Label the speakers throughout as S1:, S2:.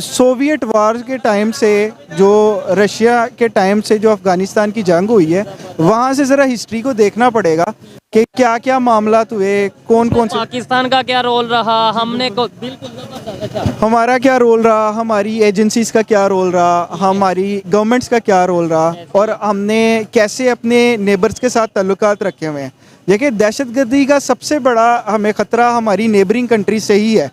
S1: Soviet वार के time से, जो रशिया के टाइम से जो अफ़गानिस्तान की जंग हुई है, वहाँ से ज़रा हिस्ट्री को देखना पड़ेगा कि क्या क्या मामला हुए, कौन कौन से,
S2: पाकिस्तान का क्या रोल रहा, हमने को बिल्कुल अच्छा।
S1: हमारा क्या रोल रहा, हमारी एजेंसीज़ का क्या रोल रहा, हमारी गवर्नमेंट्स का क्या रोल रहा, और हमने कैसे अपने नेबर्स के साथ ताल्लुकात रखे हुए हैं। देखिए, दहशतगर्दी का सबसे बड़ा हमें ख़तरा हमारी नेबरिंग कंट्री से ही है।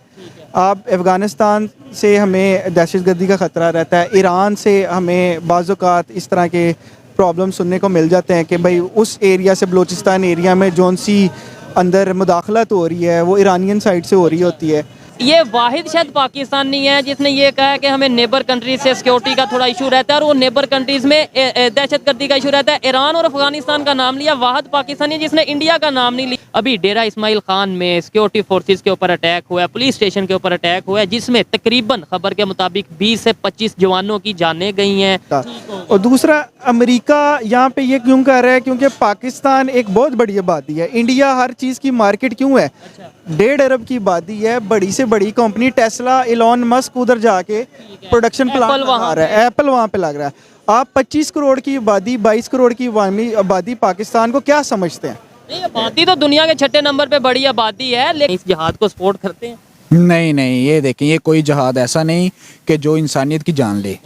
S1: आप अफ़गानिस्तान से हमें दहशतगर्दी का ख़तरा रहता है, ईरान से हमें बाज़ औक़ात इस तरह के प्रॉब्लम सुनने को मिल जाते हैं कि भाई उस एरिया से, बलूचिस्तान एरिया में जौन सी अंदर मुदाखलत हो रही है वो ईरानियन साइड से हो रही होती है।
S2: ये वाहिद शायद पाकिस्तान नहीं है जिसने ये कहा है कि हमें नेबर कंट्रीज से सिक्योरिटी का थोड़ा इशू रहता है, और वो नेबर कंट्रीज में दहशतगर्दी का इशू रहता है। ईरान और अफगानिस्तान का नाम लिया, वाहिद पाकिस्तानी जिसने इंडिया का नाम नहीं लिया। अभी डेरा इस्माइल खान में सिक्योरिटी फोर्सेस के ऊपर अटैक हुआ है, पुलिस स्टेशन के ऊपर अटैक हुआ है, जिसमें तकरीबन खबर के मुताबिक 20 से 25 जवानों की जानें गई हैं।
S1: और दूसरा, अमेरिका यहाँ पे ये क्यों कर रहा है? क्योंकि पाकिस्तान एक बहुत बड़ी आबादी है, इंडिया हर चीज़ की मार्केट क्यों है, 1.5 अरब की आबादी है, बड़ी से बड़ी कंपनी टेस्ला, इलॉन मस्क उधर जाके प्रोडक्शन प्लांट लगा रहा है, एप्पल वहाँ पे लग रहा है। आप 25 करोड़ की आबादी, 22 करोड़ की आबादी पाकिस्तान को क्या समझते हैं?
S2: नहीं, आबादी तो दुनिया के 6ठे नंबर पे बड़ी आबादी है, लेकिन इस जिहाद को सपोर्ट करते हैं।
S3: नहीं नहीं, ये देखें, ये कोई जहाद ऐसा नहीं कि जो इंसानियत की जान ले।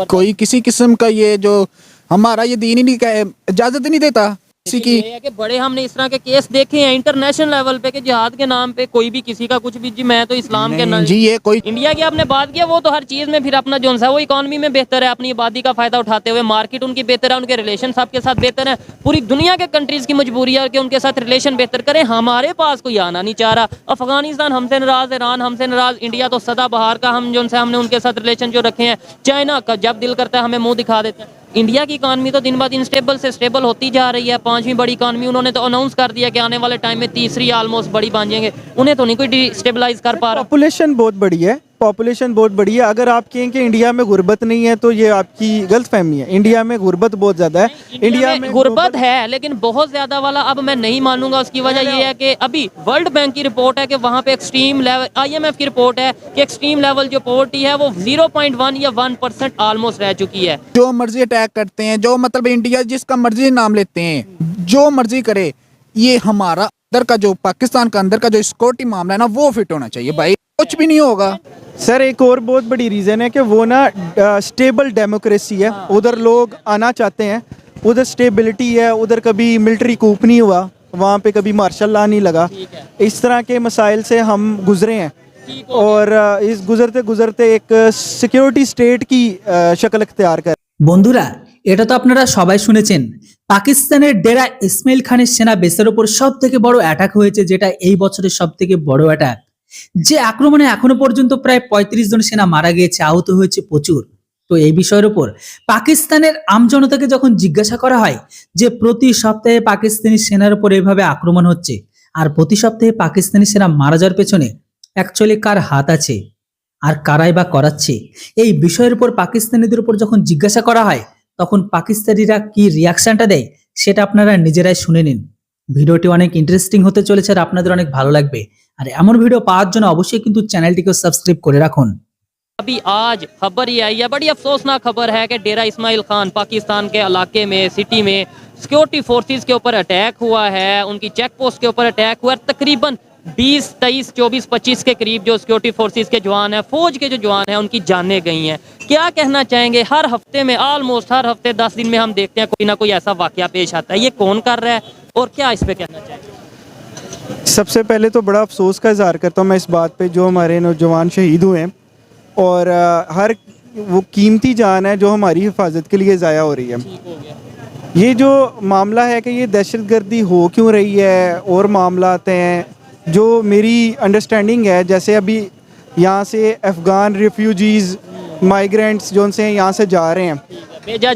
S3: कोई किसी किस्म का ये जो हमारा ये दीन ही नहीं इजाजत नहीं देता किसी की।
S2: ये है कि बड़े हमने इस तरह के केस देखे हैं इंटरनेशनल लेवल पे कि जिहाद के नाम पे कोई भी किसी का कुछ भी, जी मैं तो इस्लाम के नाम
S3: जी, ये कोई
S2: इंडिया की आपने बात किया, वो तो हर चीज में फिर अपना जो है वो इकोनॉमी में बेहतर है, अपनी आबादी का फायदा उठाते हुए, मार्केट उनकी बेहतर है, उनके रिलेशन सबके साथ बेहतर है। पूरी दुनिया के कंट्रीज की मजबूरी है कि उनके साथ रिलेशन बेहतर करें। हमारे पास कोई आना नहीं चाह रहा। अफगानिस्तान हमसे नाराज, ईरान हमसे नाराज, इंडिया तो सदाबहार का हम जो हमने उनके साथ रिलेशन जो रखे हैं। चाइना का जब दिल करता है हमें मुंह दिखा देते हैं। इंडिया की इकॉनमी तो दिन ब दिन स्टेबल से स्टेबल होती जा रही है, 5वीं बड़ी इकॉनमी उन्होंने तो अनाउंस कर दिया कि आने वाले टाइम में तीसरी ऑलमोस्ट बड़ी बन जाएंगे। उन्हें तो नहीं कोई डिस्टेबलाइज कर पा रहा।
S1: पॉपुलेशन बहुत बड़ी है, पॉपुलेशन बहुत बड़ी है। अगर आप कहें कि इंडिया में गुर्बत नहीं है तो ये आपकी गलत फहमी है। इंडिया में गुर्बत बहुत ज़्यादा है। इंडिया में
S2: गुर्बत है, लेकिन बहुत ज़्यादा वाला अब मैं नहीं मानूंगा। उसकी वजह ये है कि अभी वर्ल्ड बैंक की रिपोर्ट है कि वहाँ पे एक्सट्रीम लेवल, IMF की रिपोर्ट है कि एक्सट्रीम लेवल जो पॉवर्टी है वो 0.1 या 1% ऑलमोस्ट रह चुकी है।
S3: जो मर्जी अटैक करते हैं, जो मतलब इंडिया जिसका मर्जी नाम लेते हैं, जो मर्जी करे, ये हमारा अंदर का जो पाकिस्तान का अंदर का जो सिक्योरिटी मामला है ना, वो फिट होना चाहिए भाई, कुछ भी नहीं होगा।
S1: सर, एक और बहुत बड़ी रीज़न है कि वो ना स्टेबल डेमोक्रेसी है, उधर लोग आना चाहते हैं, उधर स्टेबिलिटी है, उधर कभी मिलिट्री कूप नहीं हुआ, वहाँ पे कभी मार्शल लॉ नहीं लगा। इस तरह के मसाइल से हम गुजरे हैं, और इस गुजरते गुजरते एक सिक्योरिटी स्टेट की शक्ल इख्तियार कर।
S4: বন্ধুরা, এটা তো আপনারা সবাই শুনেছেন, পাকিস্তানের ডেরা ইসমাইল খানের সেনা বেসের উপর সবথেকে বড় অ্যাটাক হয়েছে, যেটা এই বছরের সবথেকে বড় অ্যাটাক। যে আক্রমণে এখনো পর্যন্ত প্রায় 35 জন সেনা মারা গিয়েছে, আহত হয়েছে প্রচুর। তো এই বিষয়ের উপর পাকিস্তানের আমজনতাকে যখন জিজ্ঞাসা করা হয় যে প্রতি সপ্তাহে পাকিস্তানি সেনার উপর এভাবে আক্রমণ হচ্ছে আর প্রতি সপ্তাহে পাকিস্তানি সেনা মারা যাওয়ার পেছনে অ্যাকচুয়ালি কার হাত আছে আর কারাই বা করাচ্ছে, এই বিষয়ের উপর পাকিস্তানিদের উপর যখন জিজ্ঞাসা করা হয় তখন পাকিস্তানিরা কি রিয়াকশনটা দেয় সেটা আপনারা নিজেরাই শুনে নিন। ভিডিওটি অনেক ইন্টারেস্টিং হতে চলেছে আর আপনাদের অনেক ভালো লাগবে। আর এমন ভিডিও পাওয়ার জন্য অবশ্যই কিন্তু চ্যানেলটিকে সাবস্ক্রাইব করে রাখুন।
S2: अभी आज खबर ये आई है, बड़ी अफसोसनाक खबर है कि डेरा इस्माइल खान पाकिस्तान के इलाके में, सिटी में सिक्योरिटी फोर्सेस के ऊपर अटैक हुआ है, उनकी चेक पोस्ट के ऊपर अटैक हुआ है। तकरीबन 20, 23, 24, 25 के करीब जो सिक्योरिटी फोर्सेस के जवान हैं, फौज के जो जवान हैं, उनकी जानें गई हैं। क्या कहना चाहेंगे? हर हफ्ते में, ऑलमोस्ट हर हफ्ते 10 दिन में हम देखते हैं कोई ना कोई ऐसा वाकया पेश आता है। ये कौन कर रहा है और क्या इस पे कहना चाहेंगे?
S1: सबसे पहले तो बड़ा अफसोस का इज़हार करता हूँ मैं इस बात पे, जो हमारे नौजवान शहीद हुए हैं, और हर वो कीमती जान है जो हमारी हिफाजत के लिए ज़ाया हो रही है। ये जो मामला है कि ये दहशतगर्दी हो क्यों रही है, और मामला आते हैं जो मेरी अंडरस्टैंडिंग है, जैसे अभी यहाँ से अफ़गान रिफ्यूजीज़, माइग्रेंट्स जो उनसे यहाँ से जा रहे हैं,
S2: भेजा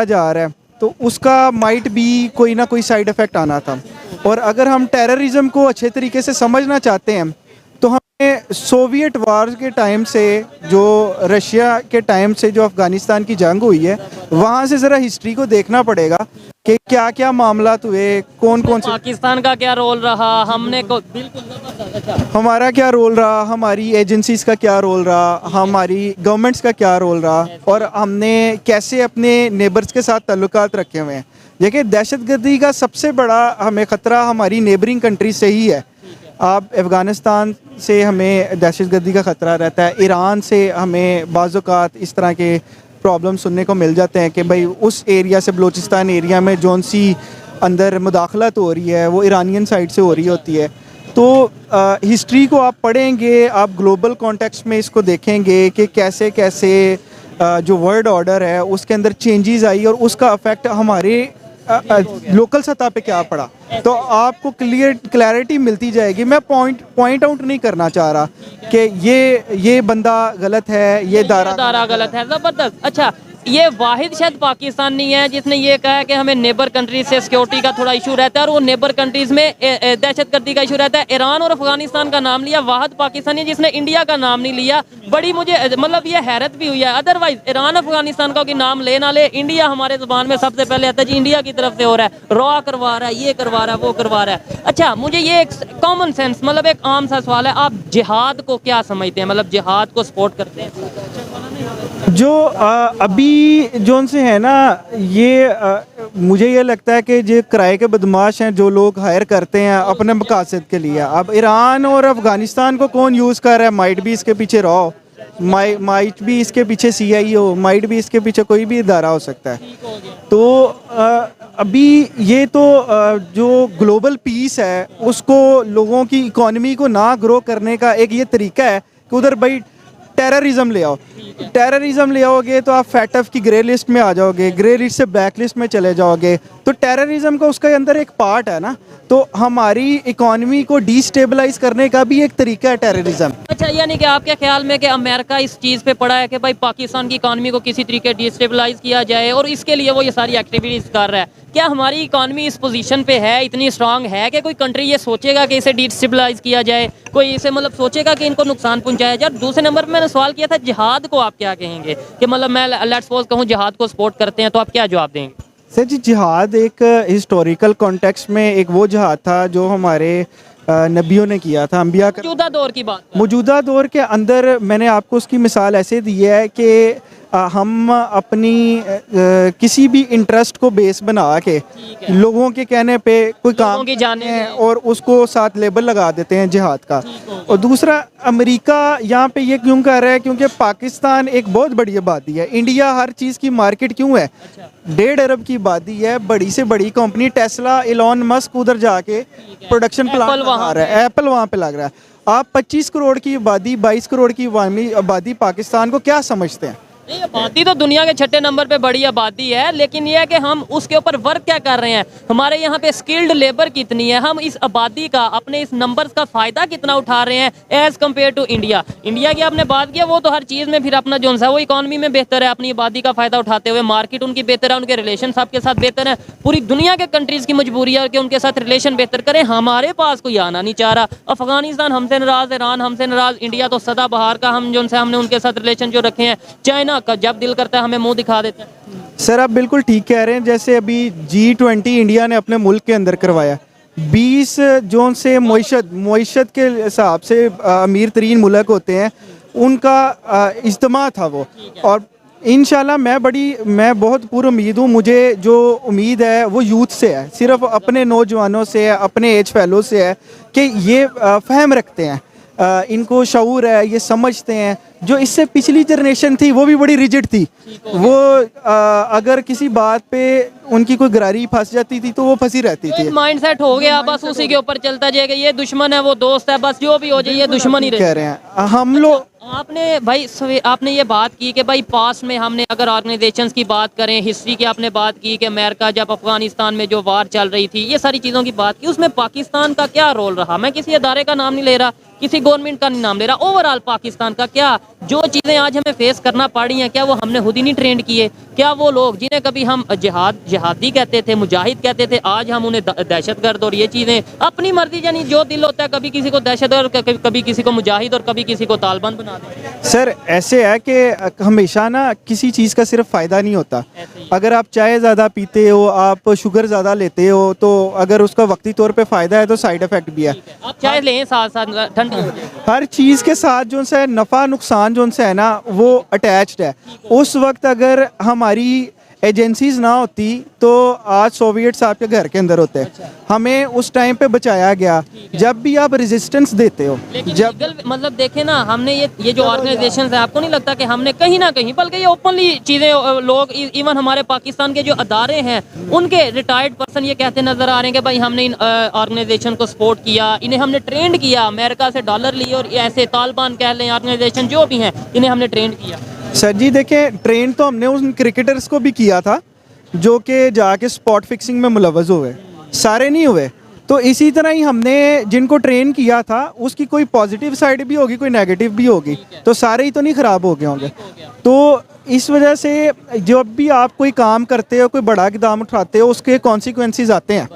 S2: जा रहा है,
S1: तो उसका माइट भी कोई ना कोई साइड इफ़ेक्ट आना था। और अगर हम टेररिज्म को अच्छे तरीके से समझना चाहते हैं तो हमें सोवियत वार के टाइम से, जो रशिया के टाइम से जो अफ़गानिस्तान की जंग हुई है, वहाँ से ज़रा हिस्ट्री को देखना पड़ेगा कि क्या क्या मामला हुए, कौन कौन से,
S2: पाकिस्तान का क्या रोल रहा, हमने को बिल्कुल जबरदस्त। अच्छा,
S1: हमारा क्या रोल रहा, हमारी एजेंसीज का क्या रोल रहा, हमारी गवर्नमेंट्स का क्या रोल रहा, और हमने कैसे अपने नेबर्स के साथ ताल्लुकात रखे हुए हैं। देखिए, दहशतगर्दी का सबसे बड़ा हमें ख़तरा हमारी नेबरिंग कंट्री से ही है। आप अफ़गानिस्तान से हमें दहशतगर्दी का ख़तरा रहता है, ईरान से हमें बाज़ औक़ात इस तरह के प्रॉब्लम सुनने को मिल जाते हैं कि भाई उस एरिया से, बलूचिस्तान एरिया में जौन सी अंदर मुदाखलत हो रही है वो ईरानियन साइड से हो रही होती है। तो हिस्ट्री को आप पढ़ेंगे, आप ग्लोबल कॉन्टेक्स्ट में इसको देखेंगे कि कैसे कैसे जो वर्ल्ड ऑर्डर है उसके अंदर चेंजेस आई और उसका अफेक्ट हमारे लोकल सतह पे क्या पड़ा, तो आपको क्लैरिटी मिलती जाएगी। मैं पॉइंट आउट नहीं करना चाह रहा कि ये बंदा गलत है, ये दारा
S2: गलत है। जबरदस्त। अच्छा, ये वाहिद शायद पाकिस्तान नहीं है जिसने ये कहा है कि हमें नेबर कंट्रीज से सिक्योरिटी का थोड़ा इशू रहता है और वो नेबर कंट्रीज में दहशतगर्दी का इशू रहता है। ईरान और अफगानिस्तान का नाम लिया, वाहिद पाकिस्तान है जिसने इंडिया का नाम नहीं लिया। बड़ी मुझे मतलब ये हैरत भी हुई है। अदरवाइज ईरान अफगानिस्तान का नाम ले ना ले, इंडिया हमारे जुबान में सबसे पहले आता है जी, इंडिया की तरफ से हो रहा है, रॉ करवा रहा है, ये करवा रहा है, वो करवा रहा है। अच्छा, मुझे ये एक कॉमन सेंस, मतलब एक आम सा सवाल है, आप जिहाद को क्या समझते हैं? मतलब जिहाद को सपोर्ट करते हैं?
S1: जो अभी जोन से है ना, ये मुझे ये लगता है कि जो किराए के बदमाश हैं, जो लोग हायर करते हैं अपने मकासद के लिए। अब ईरान और अफ़गानिस्तान को कौन यूज़ कर रहा है? माइट भी इसके पीछे रॉ, माइट भी इसके पीछे CIO, माइट भी इसके पीछे कोई भी इदारा हो सकता है। तो अभी ये तो जो ग्लोबल पीस है उसको, लोगों की इकॉनमी को ना ग्रो करने का एक ये तरीका है कि उधर भाई टेररिज्म ले आओ। टेररिज्म ले आओगे तो आप फैटफ की ग्रे लिस्ट में आ जाओगे, ग्रे लिस्ट से ब्लैक लिस्ट में चले जाओगे। तो टेररिज्म का उसके अंदर एक पार्ट है ना, तो हमारी इकॉनमी को डिस्टेबलाइज करने का भी एक तरीका है टेररिज्म।
S2: अच्छा, यानी कि आपके ख्याल में कि अमेरिका इस चीज़ पे पड़ा है कि भाई पाकिस्तान की इकॉनमी को किसी तरीके डिस्टेबलाइज किया जाए और इसके लिए वो ये सारी एक्टिविटीज़ कर रहा है। क्या हमारी इकॉनमी इस पोजीशन पे है, इतनी स्ट्रांग है कि कोई कंट्री ये सोचेगा कि इसे डिस्टेबलाइज किया जाए, कोई इसे मतलब सोचेगा कि इनको नुकसान पहुंचाया जाए? दूसरे नंबर पर मैंने सवाल किया था जिहाद को आप क्या कहेंगे, कि मतलब मैं लेट्स सपोज कहूँ जिहाद को सपोर्ट करते हैं, तो आप क्या जवाब देंगे?
S1: सर जी, जिहाद एक हिस्टोरिकल कॉन्टेक्स्ट में एक वो जिहाद था जो हमारे नबियों ने किया था, अंबिया का।
S2: मौजूदा दौर की बात,
S1: मौजूदा दौर के अंदर मैंने आपको उसकी मिसाल ऐसे दी है कि हम अपनी किसी भी इंटरेस्ट को बेस बना के लोगों के कहने पे कोई काम
S2: की जाने
S1: हैं और उसको साथ लेबल लगा देते हैं जिहाद का। और दूसरा, अमेरिका यहाँ पे ये क्यों कर रहा है? क्योंकि पाकिस्तान एक बहुत बड़ी आबादी है, इंडिया हर चीज़ की मार्केट क्यों है, 1.5 अरब की आबादी है, बड़ी से बड़ी कंपनी टेस्ला, इलॉन मस्क उधर जाके प्रोडक्शन प्लांट लगा रहा है, एप्पल वहाँ पे लग रहा है। आप 25 करोड़ की आबादी, 22 करोड़ की आबादी पाकिस्तान को क्या समझते हैं?
S2: नहीं, आबादी तो दुनिया के 6ठे नंबर पे बड़ी आबादी है, लेकिन यह है कि हम उसके ऊपर वर्क क्या कर रहे हैं। हमारे यहाँ पे स्किल्ड लेबर कितनी है, हम इस आबादी का, अपने इस नंबर्स का फ़ायदा कितना उठा रहे हैं as compare to India. India की आपने बात किया, वो तो हर चीज़ में फिर अपना जो है वो इकॉनमी में बेहतर है, अपनी आबादी का फ़ायदा उठाते हुए, मार्केट उनकी बेहतर है, उनके रिलेशन आपके साथ बेहतर है। पूरी दुनिया के कंट्रीज़ की मजबूरी है कि उनके साथ रिलेशन बेहतर करें, हमारे पास कोई आना नहीं चाह रहा। अफगानिस्तान हमसे नाराज़, ईरान हमसे नाराज़, इंडिया तो सदाबहार का, हम जो हमने उनके साथ रिलेशन जो रखे हैं। चाइना का जब दिल करता है हमें मुंह दिखा देते हैं।
S1: सर, आप बिल्कुल ठीक कह रहे हैं। जैसे अभी G20 इंडिया ने अपने मुल्क के अंदर करवाया, 20 जोन से मुइशत के हिसाब से अमीर तरीन मुल्क होते हैं, उनका इज्तिमा था वो। और इंशाल्लाह मैं बहुत पूरी उम्मीद हूँ, मुझे जो उम्मीद है वो यूथ से है, सिर्फ अपने नौजवानों से है, अपने एज फैलो से है कि ये फहम रखते हैं, इनको शऊर है, ये समझते हैं। जो इससे पिछली जनरेशन थी वो भी बड़ी रिजिड थी, वो अगर किसी बात पे उनकी कोई गरारी फंस जाती थी तो वो फंसी रहती थी।
S2: माइंडसेट हो गया, बस उसी के ऊपर चलता जाएगा, ये दुश्मन है वो दोस्त है, बस जो भी हो जाए ये दुश्मन ही
S1: कह रहे हैं हम लोग।
S2: आपने ये बात की कि भाई पास में हमने अगर ऑर्गेनाइजेशंस की बात करें, हिस्ट्री की आपने बात की कि अमेरिका जब अफगानिस्तान में जो वार चल रही थी, ये सारी चीज़ों की बात की, उसमें पाकिस्तान का क्या रोल रहा? मैं किसी अदारे का नाम नहीं ले रहा, किसी गवर्नमेंट का नहीं नाम ले रहा, ओवरऑल पाकिस्तान का क्या जो चीज़ें आज हमें फेस करना पड़ रही हैं, क्या वो हमने खुद ही नहीं ट्रेंड किए? क्या वो लोग जिन्हें कभी हम जिहादी कहते थे, मुजाहिद कहते थे, आज हम उन्हें दहशतगर्द और ये चीज़ें अपनी मर्जी, यानी जो दिल होता है कभी किसी को दहशतगर्द, कभी किसी को मुजाहिद और कभी किसी को तालिबान बना देते।
S1: सर ऐसे है कि हमेशा ना किसी चीज़ का सिर्फ फ़ायदा नहीं होता। अगर आप चाय ज़्यादा पीते हो, आप शुगर ज़्यादा लेते हो, तो अगर उसका वक्ती तौर पे फ़ायदा है तो साइड इफ़ेक्ट भी है।
S2: आप चाय लें साथ साथ ठंडी होती है।
S1: हर चीज़ के साथ जो है नफ़ा नुकसान जो है ना वो अटैच्ड है। उस वक्त अगर हमारी एजेंसीज ना होती तो आज सोवियत साहब के घर के अंदर होते। हमें उस टाइम पे बचाया गया। जब भी आप रेजिस्टेंस देते हो,
S2: लेकिन
S1: जब
S2: लीगल मतलब देखें ना, हमने ये जो ऑर्गेनाइजेशन है, आपको नहीं लगता कि हमने कहीं ना कहीं, बल्कि ये ओपनली चीज़ें लोग इवन हमारे पाकिस्तान के जो अदारे हैं उनके रिटायर्ड पर्सन ये कहते नजर आ रहे हैं कि भाई हमने इन ऑर्गेनाइजेशन को सपोर्ट किया, इन्हें हमने ट्रेंड किया, अमेरिका से डॉलर लिए और ऐसे तालिबान कह लें ऑर्गेनाइजेशन जो भी हैं इन्हें हमने ट्रेंड किया।
S1: सर जी देखें, ट्रेन तो हमने उन क्रिकेटर्स को भी किया था जो कि जाके स्पॉट फिक्सिंग में मुलव्वस हुए, सारे नहीं हुए। तो इसी तरह ही हमने जिनको ट्रेन किया था उसकी कोई पॉजिटिव साइड भी होगी, कोई नेगेटिव भी होगी, तो सारे ही तो नहीं ख़राब हो गए होंगे। तो इस वजह से जब भी आप कोई काम करते हो, कोई बड़ा इक़दाम उठाते हो, उसके कॉन्सिक्वेंसेस आते हैं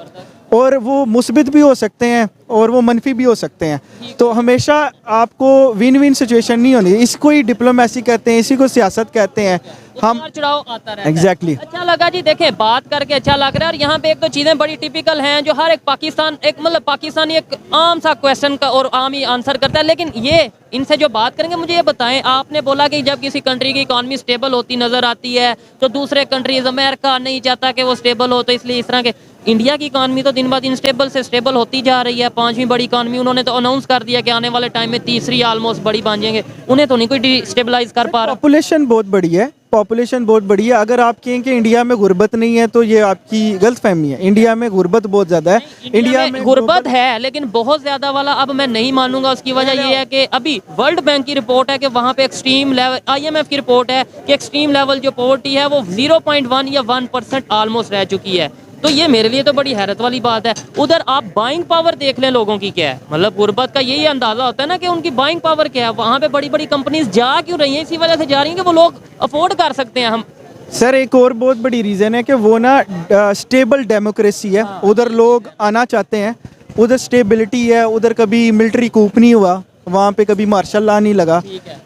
S1: और वो मुस्बित भी हो सकते हैं और वो मनफी भी हो सकते हैं। तो हमेशा आपको विन विन सिचुएशन नहीं होनी। इसको ही डिप्लोमेसी कहते हैं, इसी को सियासत कहते हैं। हम
S2: उतार चढ़ाव आता रहता है।
S1: एग्जैक्टली
S2: अच्छा लगा जी, देखें बात करके अच्छा लग रहा है। और यहाँ पे एक तो चीज़ें बड़ी टिपिकल हैं जो हर एक पाकिस्तानी एक आम सा क्वेश्चन का और आम ही आंसर करता है। लेकिन ये इनसे जो बात करेंगे, मुझे ये बताएं, आपने बोला कि जब किसी कंट्री की इकॉनमी स्टेबल होती नज़र आती है तो दूसरे कंट्रीज, अमेरिका नहीं चाहता कि वो स्टेबल हो, तो इसलिए इस तरह के इंडिया की इकॉनमी तो दिन ब दिन स्टेबल से स्टेबल होती जा रही है। 5वीं बड़ी इकॉनमी उन्होंने तो अनाउंस कर दिया कि आने वाले टाइम में तीसरी ऑलमोस्ट बड़ी बन जाएंगे। उन्हें तो नहीं कोई डिस्टेबलाइज कर पा रहा।
S1: पॉपुलेशन बहुत बड़ी है, पॉपुलेशन बहुत बड़ी है। अगर आप कहें कि इंडिया में गुर्बत नहीं है तो ये आपकी गलत फहमी है। इंडिया में गुर्बत बहुत ज़्यादा है।
S2: इंडिया में गुर्बत है लेकिन बहुत ज़्यादा वाला अब मैं नहीं मानूंगा। उसकी वजह ये है कि अभी वर्ल्ड बैंक की रिपोर्ट है कि वहाँ पे एक्सट्रीम लेवल, IMF की रिपोर्ट है कि एक्सट्रीम लेवल जो पॉवर्टी है वो 0.1 या 1% ऑलमोस्ट रह चुकी है। तो ये मेरे लिए तो बड़ी हैरत वाली बात है। उधर आप बाइंग पावर देख लें लोगों की क्या है, मतलब गुर्बत का यही अंदाजा होता है ना कि उनकी बाइंग पावर क्या है। वहाँ पे बड़ी बड़ी कंपनीज जा क्यों रही हैं? इसी वजह से जा रही हैं कि वो लोग अफोर्ड कर सकते हैं। हम
S1: सर एक और बहुत बड़ी रीज़न है कि वो ना स्टेबल डेमोक्रेसी है। उधर लोग आना चाहते हैं, उधर स्टेबिलिटी है, उधर कभी मिलिट्री कूप नहीं हुआ, वहाँ पे कभी मार्शल लॉ नहीं लगा।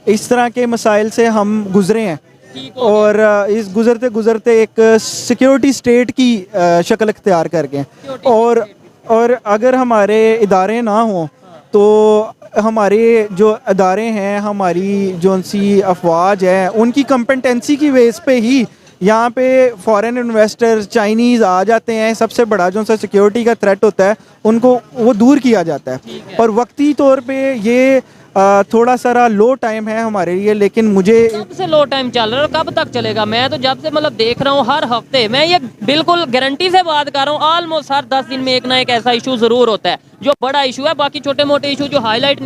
S1: इस तरह के मसाइल से हम गुजरे हैं और इस गुजरते गुजरते एक सिक्योरिटी स्टेट की शक्ल इख्तियार कर गए। और अगर हमारे इदारे ना हों तो हमारे जो अदारे हैं, हमारी जो सी अफवाज है, उनकी कम्पेटेंसी की बेस पे ही यहाँ पे फॉरेन इन्वेस्टर चाइनीज़ आ जाते हैं। सबसे बड़ा जो सा सिक्योरिटी का थ्रेट होता है उनको वो दूर किया जाता है। और वक्ती तौर पे ये थोड़ा सारा लो टाइम है हमारे लिए, लेकिन मुझे
S2: कब से लो टाइम चल रहा है और कब तक चलेगा? मैं तो जब से देख रहा हूँ हर हफ्ते, मैं ये बिल्कुल गारंटी से बात कर रहा हूँ, ऑलमोस्ट हर 10 दिन में एक ना एक ऐसा इशू जरूर होता है जो बड़ा इशू है। बाकी छोटे मोटे इशू जो हाईलाइट नहीं